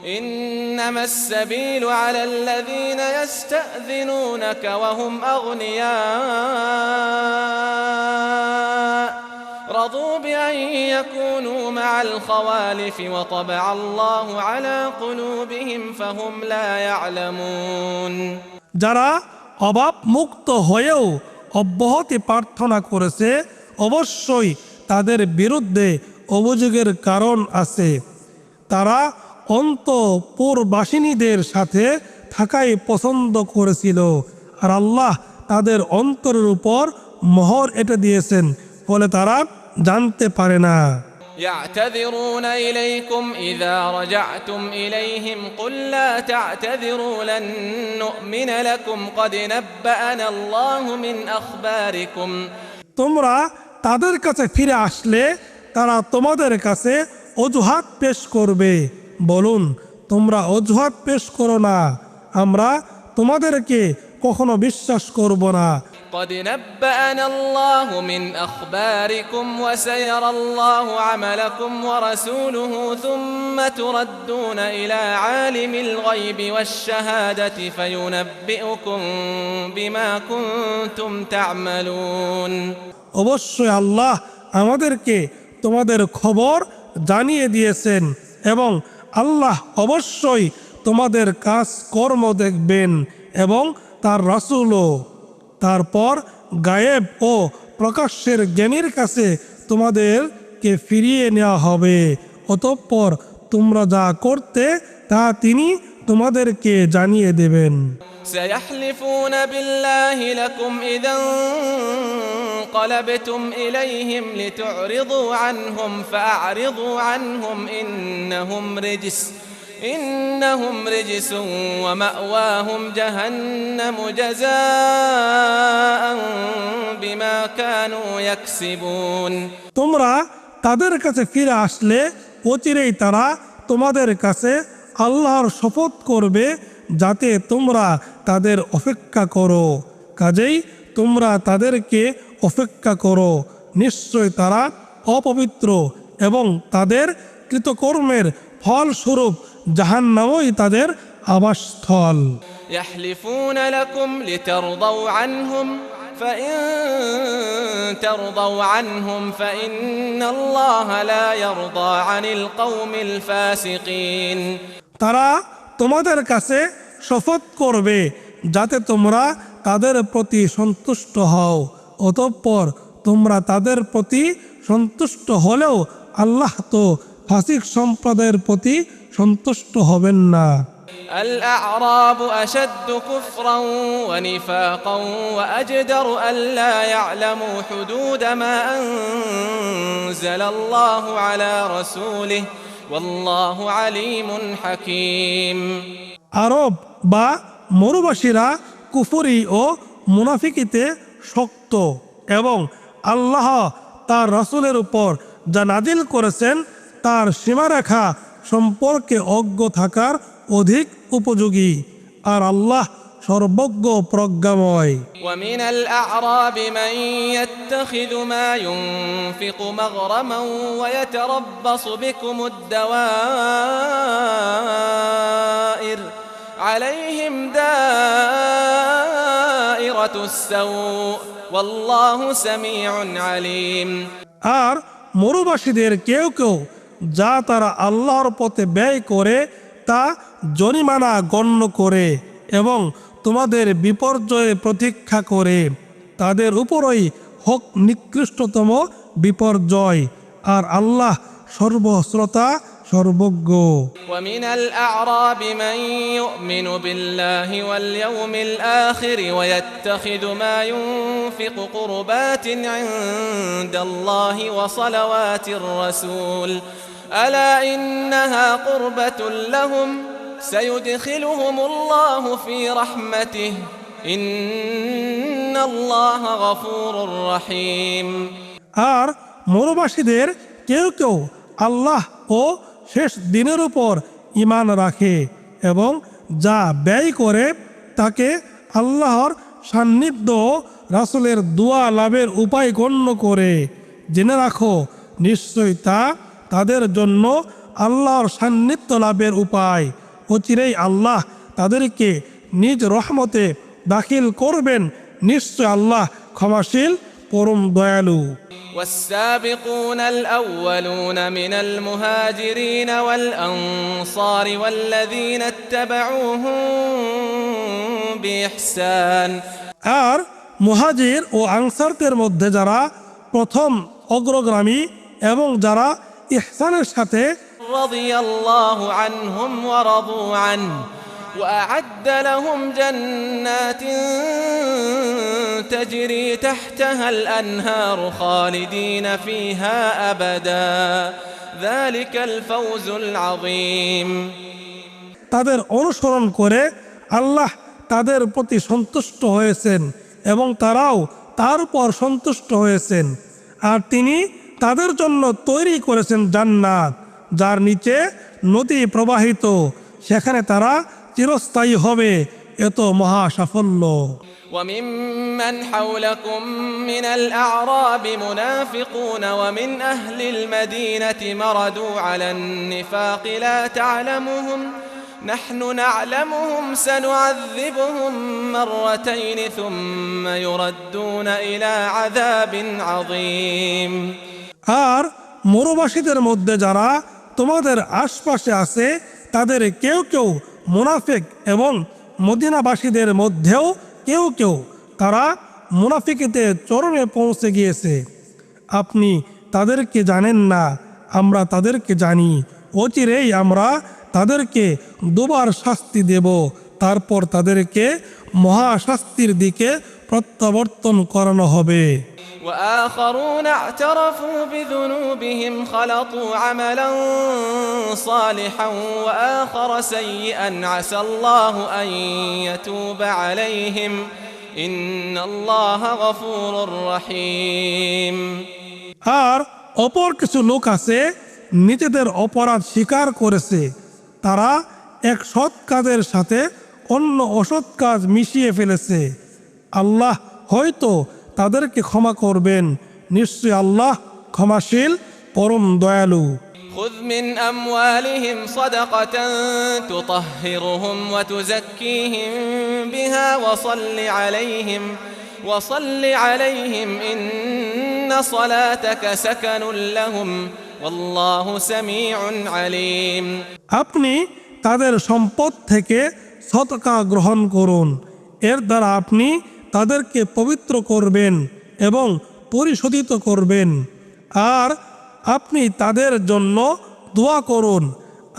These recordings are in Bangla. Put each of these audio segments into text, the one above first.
إنما السبيل على الذين يستأذنونك وهم أغنياء رضوا بأن يكونوا مع الخوالف وطبع الله على قلوبهم فهم لا يعلمون যারা অভাব মুক্ত হয়েও অব্যাহতি প্রার্থনা করেছে অবশ্যই তাদের বিরুদ্ধে অভিযোগের কারণ আছে। তারা অন্তঃপুরবাসিনীদের সাথে থাকাই পছন্দ করেছিল আর আল্লাহ তাদের অন্তরের উপর মোহর এঁটে দিয়েছেন, ফলে তারা জানতে পারে না। يعتذرون إليكم إذا رجعتم إليهم قل لا تعتذروا لن نؤمن لكم قد نبأنا الله من أخباركم তোমরা তাদের কাছে ফিরে আসলে তারা তোমাদের কাছে অজুহাত পেশ করবে। বলুন, তোমরা অজুহাত পেশ করো না, আমরা তোমাদেরকে কখনো বিশ্বাস করব না। قد نبأنا الله من أخباركم وسيرى الله عملكم ورسوله ثم تردون إلى عالم الغيب والشهادة فينبئكم بما كنتم تعملون অবশ্যই আল্লাহ আমাদেরকে তোমাদের খবর জানিয়ে দিয়েছেন এবং আল্লাহ অবশ্যই তোমাদের কাজ কর্ম দেখবেন এবং তার রাসূলও। তারপর গায়েব ও প্রকাশ্যের জ্ঞানীর কাছে তোমাদেরকে ফিরিয়ে নেওয়া হবে, অতঃপর তোমরা যা করতে তা তিনি তোমাদেরকে জানিয়ে দেবেন। سيحلفون بالله لكم إذا انقلبتم إليهم لتعرضوا عنهم فأعرضوا عنهم إنهم رجس ومأواهم جهنم جزاء بما كانوا يكسبون তোমরা তাদের কাছে ফিরে আসলে অচিরেই তারা তোমাদের কাছে আল্লাহর শপথ করবে যাতে তোমরা তাদের অপেক্ষা করো, কাজেই তোমরা তাদেরকে অপেক্ষা করো, নিশ্চয় তারা অপবিত্র এবং তাদের কৃতকর্মের ফলস্বরূপ জাহান্নামই তাদের আবাসস্থল। يحلفون لكم لترضوا عنهم فإن ترضوا عنهم فإن الله لا يرضى عن القوم الفاسقين তারা তোমাদের কাছে শপথ করবে যাতে তোমরা তাদের প্রতি সন্তুষ্ট হও, অতঃপর তোমরা তাদের প্রতি সন্তুষ্ট হলেও আল্লাহ তো ফাসিক সম্প্রদায়ের প্রতি সন্তুষ্ট হবেন না। الأعراب أشد كفرا ونفاقا وأجدر ألا يعلموا حدود ما أنزل الله على رسوله والله عليم حكيم আরব বা মরুবাসীরা কুফরি ও মুনাফিকিতে শক্ত এবং আল্লাহ তার রাসূলের উপর যা নাজিল করেছেন তার সীমারেখা সম্পর্কে অজ্ঞ থাকার অধিক উপযোগী, আর আল্লাহ সর্বজ্ঞ প্রজ্ঞাময়। ومن الأعراب من يتخذ ما ينفق مغرما ويتربص بكم الدوائر عليهم دائرة السوء والله سميع عليم আর মরুবাসীদের কেউ কেউ যা তারা আল্লাহর পথে ব্যয় করে তা জরিমানা গণ্য করে এবং তোমাদের বিপর্যয়ে প্রতীক্ষা করে, তাদের উপরই হোক নিকৃষ্টতম বিপর্যয়, আর আল্লাহ সর্বশ্রোতা সর্বজ্ঞ। ومن الأعراب من يؤمن بالله واليوم الآخر ويتخذ ما ينفق قربات عند الله وصلوات الرسول ألا إنها قربة لهم سيدخلهم الله في رحمته إن الله غفور رحيم আর মরুবাসীদের কেউ কেউ আল্লাহ ও শেষ দিনের উপর ঈমান রাখে এবং যা ব্যয় করে তাকে আল্লাহর সান্নিধ্য রাসূলের দোয়া লাভের উপায় গণ্য করে, জেনে রাখো নিশ্চয় তা তাদের জন্য আল্লাহর সান্নিধ্য লাভের উপায়। অচিরেই আল্লাহ তাদেরকে নিজ রহমতে দাখিল করবেন। নিশ্চয় আল্লাহ ক্ষমাশীল, পরম দয়ালু। والسابقون الأولون من المهاجرين والأنصار والذين اتبعوهم بإحسان আর মুহাজির ও আনসারদের মধ্যে যারা প্রথম অগ্রগামী এবং যারা ইহসানের সাথে رضي الله عنهم ورضوا عنه وأعد لهم جنات تجري تحتها الأنهار خالدين فيها أبدا ذلك الفوز العظيم তাদের অনুসরণ করে আল্লাহ তাদের প্রতি সন্তুষ্ট হয়েছেন এবং তারাও তার উপর সন্তুষ্ট হয়েছেন। আর তিনি তাদের জন্য তৈরি করেছেন জান্নাত, যার নিচে নদী প্রবাহিত, সেখানে তারা চিরস্থায়ী হবে। এত মহা সাফল্য। وممن حولكم من الأعراب منافقون ومن أهل المدينة مردوا على النفاق لا تعلمهم نحن نعلمهم سنعذبهم مرتين ثم يردون إلى عذاب عظيم আর মরুবাসীদের মধ্যে যারা তোমাদের আশপাশে আছে তাদের কেউ কেউ মুনাফিক এবং মদিনাবাসীদের মধ্যেও কেউ কেউ তারা মুনাফিকিতে চরমে পৌঁছে গিয়েছে। আপনি তাদেরকে জানেন না, আমরা তাদেরকে জানি। অচিরেই আমরা তাদেরকে দুবার শাস্তি দেব, তারপর তাদেরকে মহাশাস্তির দিকে প্রত্যাবর্তন করানো হবে। وآخرون اعترفوا بذنوبهم خلطوا عملا صالحا وآخر سيئا عسى الله أن يتوب عليهم إن الله غفور رحيم আর অপর কিছু লোক আছে নিজেদের অপরাধ স্বীকার করেছে, তারা এক সৎ কাজের সাথে অন্য অসৎ কাজ মিশিয়ে ফেলেছে। আল্লাহ হয়তো তাদেরকে ক্ষমা করবেন। নিশ্চয় আল্লাহ ক্ষমাশীল, পরম দয়ালু। خذ من أموالهم صدقة تطهرهم وتزكيهم بها وصل عليهم إن صلاتك سكن لهم والله سميع عليم আপনি তাদের সম্পদ থেকে সদকা গ্রহণ করুন, এর দ্বারা আপনি তাদেরকে পবিত্র করবেন এবং পরিশোধিত করবেন। আর আপনি তাদের জন্য দোয়া করুন,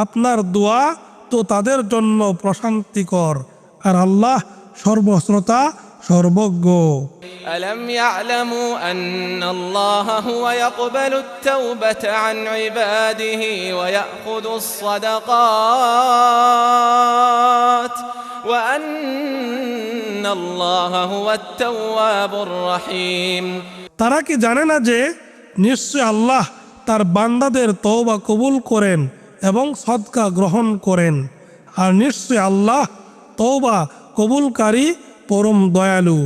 আপনার দোয়া তো তাদের জন্য প্রশান্তিকর। আর আল্লাহ সর্বশ্রোতা, সর্বজ্ঞ। ألم يعلموا أن الله هو يقبل التوبة عن عباده ويأخذ الصدقات وأن الله هو التواب الرحيم তারা কি জানে না যে নিশ্চয় আল্লাহ তার বান্দাদের তওবা কবুল করেন এবং সদকা গ্রহণ করেন, আর নিশ্চয় আল্লাহ তওবা কবুলকারী, পরম দয়ালু।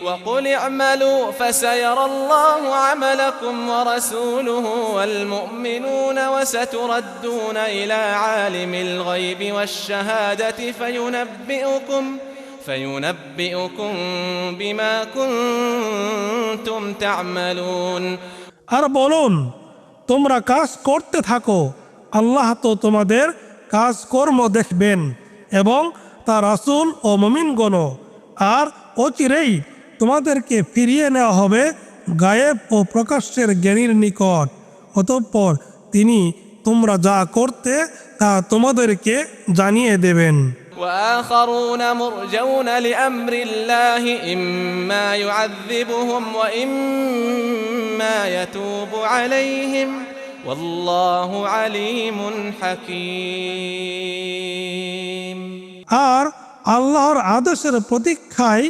وقل اعملوا فسيرى الله عملكم ورسوله والمؤمنون وستردون إلى عالم الغيب والشهادة فينبئكم بما كنتم تعملون আর বলুন, তোমরা কাজ করতে থাকো, আল্লাহ তো তোমাদের কাজকর্ম দেখবেন এবং তার রাসূল ও মুমিনগণ, আর অচিরেই তোমাদেরকে ফিরিয়ে নেওয়া হবে গায়েব ও প্রকাশ্যের জ্ঞানীর নিকট। অতঃপর তিনি তোমরা যা করতে তা তোমাদেরকে জানিয়ে দেবেন। وآخرون مرجون لأمر الله إما يعذبهم وإما يتوب عليهم والله عليم حكيم আর আল্লাহর আদেশের প্রতীক্ষায়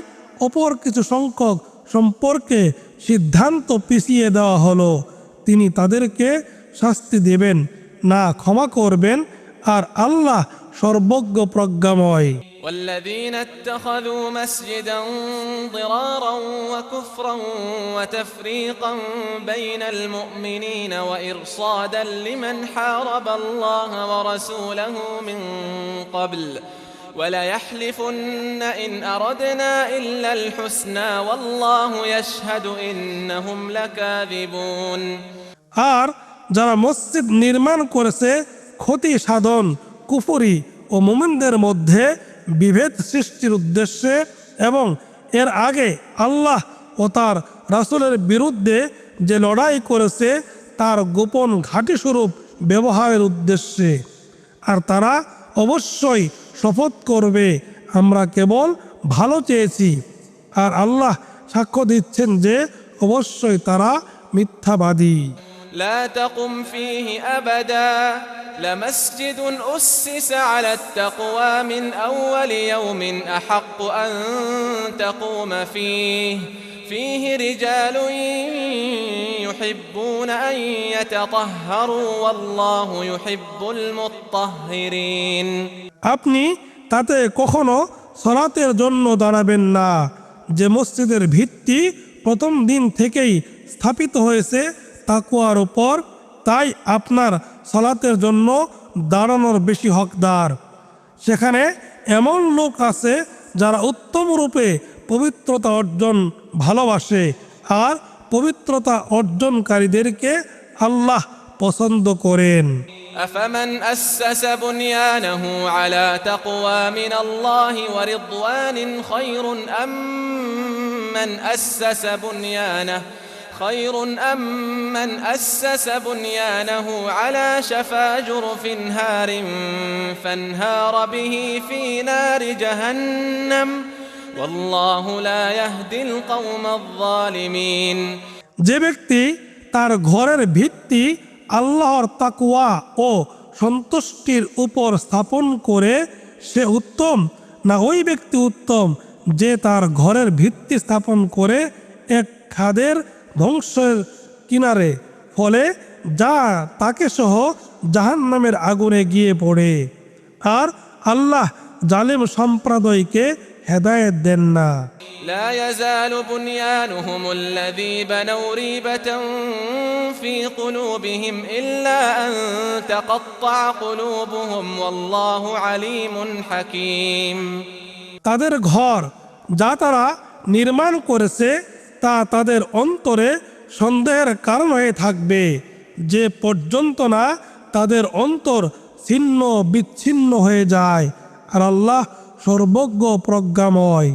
অপর কিছু সংখ্যক সম্পর্কে সিদ্ধান্ত পিছিয়ে দেওয়া হলো। তিনি তাদেরকে শাস্তি দেবেন না, ক্ষমা করবেন, আর আল্লাহ সর্বজ্ঞ প্রজ্ঞাময়। والذين اتخذوا مسجدا ضرارا وكفرا وتفريقا بين المؤمنين وإرصادا لمن حارب الله ورسوله من قبل وليحلفن إن أردنا إلا الحسنى والله يشهد إنهم لكاذبون আর যারা মসজিদ নির্মাণ করেছে ক্ষতি সাধন কুফরি ও মুমিনদের মধ্যে বিভেদ সৃষ্টির উদ্দেশ্যে এবং এর আগে আল্লাহ ও তার রাসূলের বিরুদ্ধে যে লড়াই করেছে তার গোপন ঘাঁটি স্বরূপ ব্যবহারের উদ্দেশ্যে, আর তারা অবশ্যই শপথ করবে আমরা কেবল ভালো চেয়েছি, আর আল্লাহ সাক্ষ্য দিচ্ছেন যে অবশ্যই তারা মিথ্যাবাদী। لا تقم فيه أبدا لمسجد أسس على التقوى من أول يوم أحق أن تقوم فيه رجال يحبون أن يتطهروا والله يحب المطهرين আপনি তাতে কখনো সালাতের জন্য দাঁড়াবেন না যে মসজিদের ভিত্তি প্রথম দিন থেকেই স্থাপিত হয়েছে তাকওয়ার উপর, তাই আপনার সালাতের জন্য দাঁড়ানোর বেশি হকদার। সেখানে এমন লোক আছে যারা উত্তম রূপে পবিত্রতা অর্জন ভালোবাসে, আর পবিত্রতা অর্জনকারীদেরকে আল্লাহ পছন্দ করেন। أفمن أسس بنيانه على تقوى من الله ورضوان خير أم من أسس بنيانه على شفا جرف هار فانهار به في نار جهنم والله لا يهدي القوم الظالمين যে ব্যক্তি তার ঘরের ভিত্তি আল্লাহর তাকওয়া ও সন্তুষ্টির উপর স্থাপন করে সে উত্তম, না ওই ব্যক্তি উত্তম যে তার ঘরের ভিত্তি স্থাপন করে এক খাদের ধ্বংসের কিনারে, ফলে যা তাকে সহ জাহান্নামের আগুনে গিয়ে পড়ে, আর আল্লাহ জালিম সম্প্রদায়কে হেদায়েত দেন না। لا يزال بنيانهم الذي بنوا ريبة في قلوبهم إلا أن تقطع قلوبهم والله عليم حكيم তাদের ঘর যা তারা নির্মাণ করেছে তা তাদের অন্তরে সন্দেহের কারণ হয়ে থাকবে, যে পর্যন্ত না তাদের অন্তর ছিন্ন বিচ্ছিন্ন হয়ে যায়, আর আল্লাহ সর্বজ্ঞ প্রজ্ঞাময়।